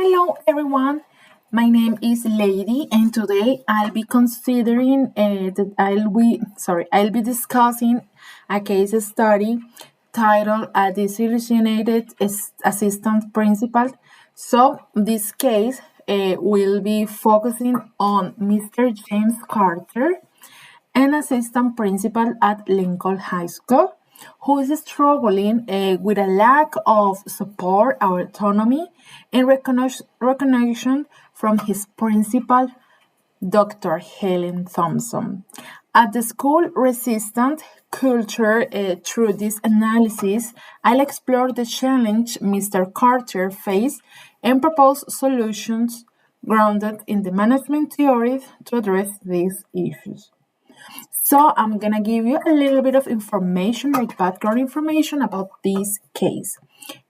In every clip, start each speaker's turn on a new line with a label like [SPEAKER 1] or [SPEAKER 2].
[SPEAKER 1] Hello everyone, my name is Lady, and today I'll be considering that I'll be discussing a case study titled "A Disillusioned Assistant Principal." So this case will be focusing on Mr. James Carter, an assistant principal at Lincoln High School, who is struggling with a lack of support or autonomy and recognition from his principal, Dr. Helen Thompson. At the school resistant culture, through this analysis, I'll explore the challenge Mr. Carter faced and propose solutions grounded in the management theories to address these issues. So I'm gonna give you a little bit of information, like background information about this case.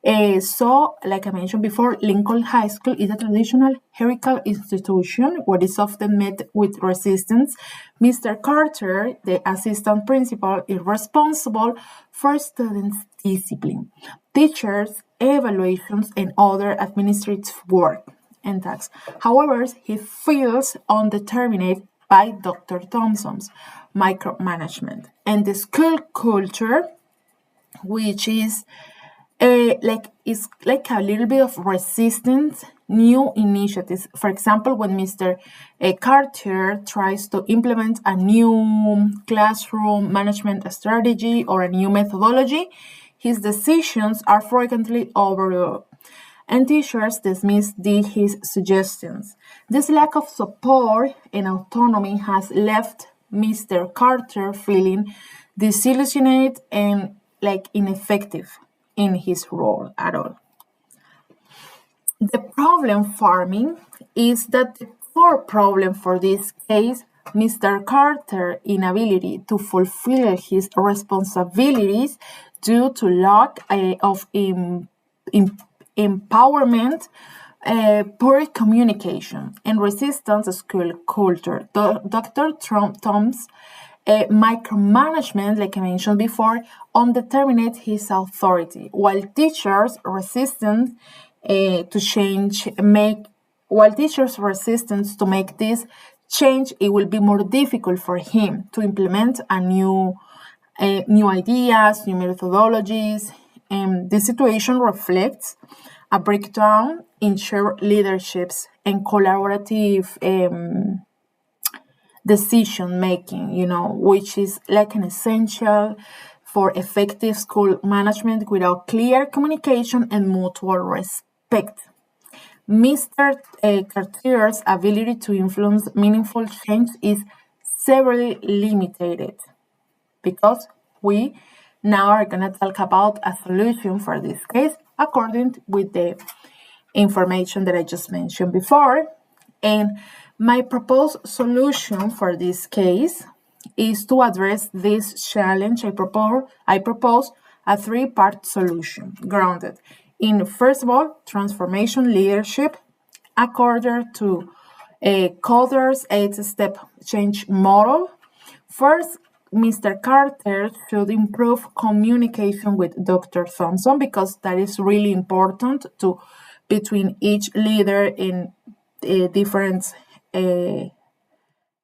[SPEAKER 1] Like I mentioned before, Lincoln High School is a traditional hierarchical institution what is often met with resistance. Mr. Carter, the assistant principal, is responsible for students' discipline, teachers' evaluations, and other administrative work and tasks. However, he feels undetermined by Dr. Thompson's micromanagement and the school culture, which is like a little bit of resistance new initiatives. For example, when Mr. Carter tries to implement a new classroom management strategy or a new methodology, his decisions are frequently overlooked and teachers dismiss his suggestions. This lack of support and autonomy has left Mr. Carter feeling disillusioned and ineffective in his role at all. The problem farming is that the core problem for this case, Mr. Carter's inability to fulfill his responsibilities due to lack of empowerment, poor communication, and resistance to school culture. Dr. Tom's micromanagement, like I mentioned before, undetermined his authority, while teachers resistance to make this change, it will be more difficult for him to implement new ideas, new methodologies. The situation reflects a breakdown in shared leaderships and collaborative decision making, which is like an essential for effective school management without clear communication and mutual respect. Mr. Cartier's ability to influence meaningful change is severely limited because we now are going to talk about a solution for this case according with the information that I just mentioned before. And my proposed solution for this case is to address this challenge. I propose a three-part solution grounded in, first of all, transformation leadership according to a Coder's 8-step change model. First, Mr. Carter should improve communication with Dr. Thompson because that is really important between each leader in different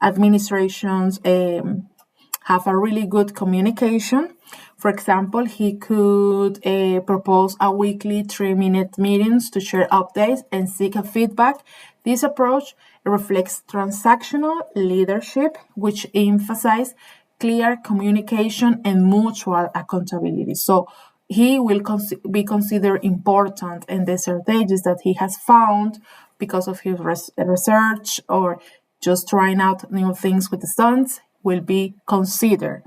[SPEAKER 1] administrations have a really good communication. For example, he could propose a weekly 3-minute meetings to share updates and seek a feedback. This approach reflects transactional leadership, which emphasizes clear communication and mutual accountability. So he will be considered important, and the strategies that he has found because of his research or just trying out new things with the students will be considered.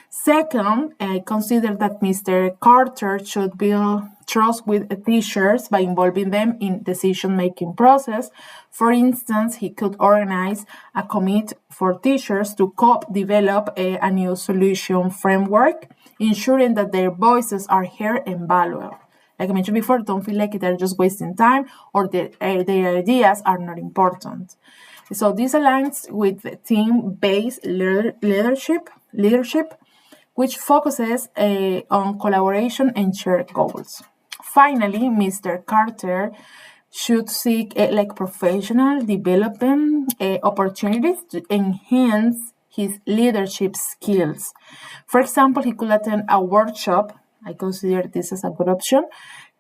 [SPEAKER 1] Second, I consider that Mr. Carter should build trust with teachers by involving them in decision-making process. For instance, he could organize a committee for teachers to co-develop a new solution framework, ensuring that their voices are heard and valued. Like I mentioned before, don't feel like they're just wasting time or their ideas are not important. So this aligns with team-based leadership, which focuses on collaboration and shared goals. Finally, Mr. Carter should seek like professional development opportunities to enhance his leadership skills. For example, he could attend a workshop. I consider this as a good option.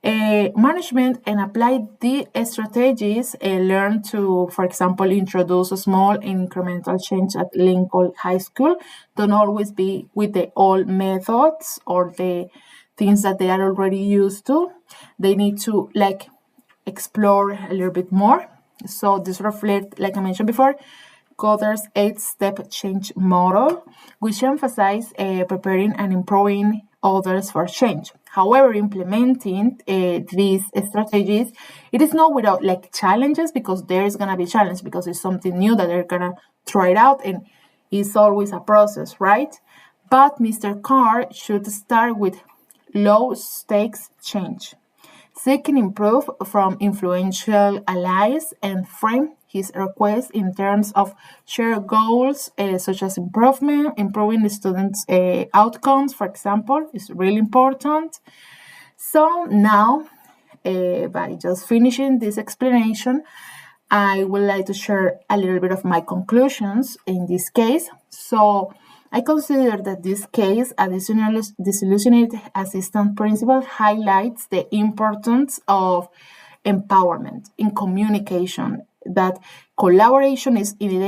[SPEAKER 1] Management and apply the strategies learned to, for example, introduce a small incremental change at Lincoln High School. Don't always be with the old methods or the things that they are already used to. They need to like explore a little bit more. So this reflects, like I mentioned before, Goddard's 8-step change model, which emphasizes preparing and improving others for change. However, implementing these strategies, it is not without like challenges, because there is gonna be challenge because it's something new that they're gonna try it out, and it's always a process, right? But Mr. Carr should start with low stakes change, seeking improve from influential allies, and frame his request in terms of shared goals, such as improving the students' outcomes, for example, is really important. So now, by just finishing this explanation, I would like to share a little bit of my conclusions in this case. So I consider that this case, a disillusioned assistant principal, highlights the importance of empowerment in communication. That collaboration is in the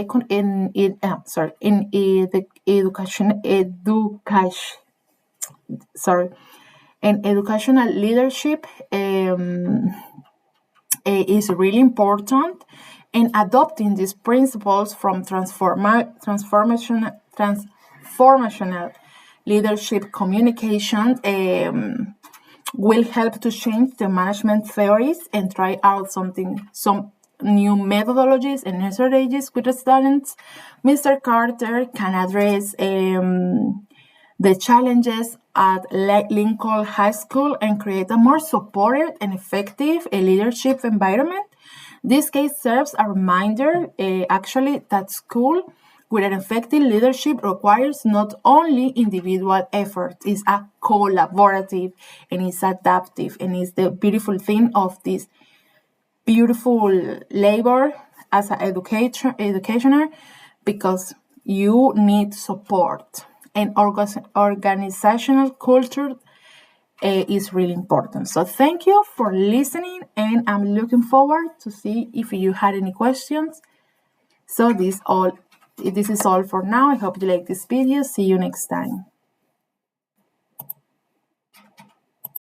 [SPEAKER 1] educational leadership is really important, and adopting these principles from transformational leadership communication will help to change the management theories and try out some new methodologies and strategies with the students. Mr. Carter can address the challenges at Lincoln High School and create a more supportive and effective leadership environment. This case serves a reminder, actually, that school with an effective leadership requires not only individual effort, it's a collaborative and it's adaptive, and it's the beautiful thing of this beautiful labor as an educator, because you need support, and organizational culture is really important. So thank you for listening, and I'm looking forward to see if you had any questions. So this is all for now. I hope you like this video. See you next time.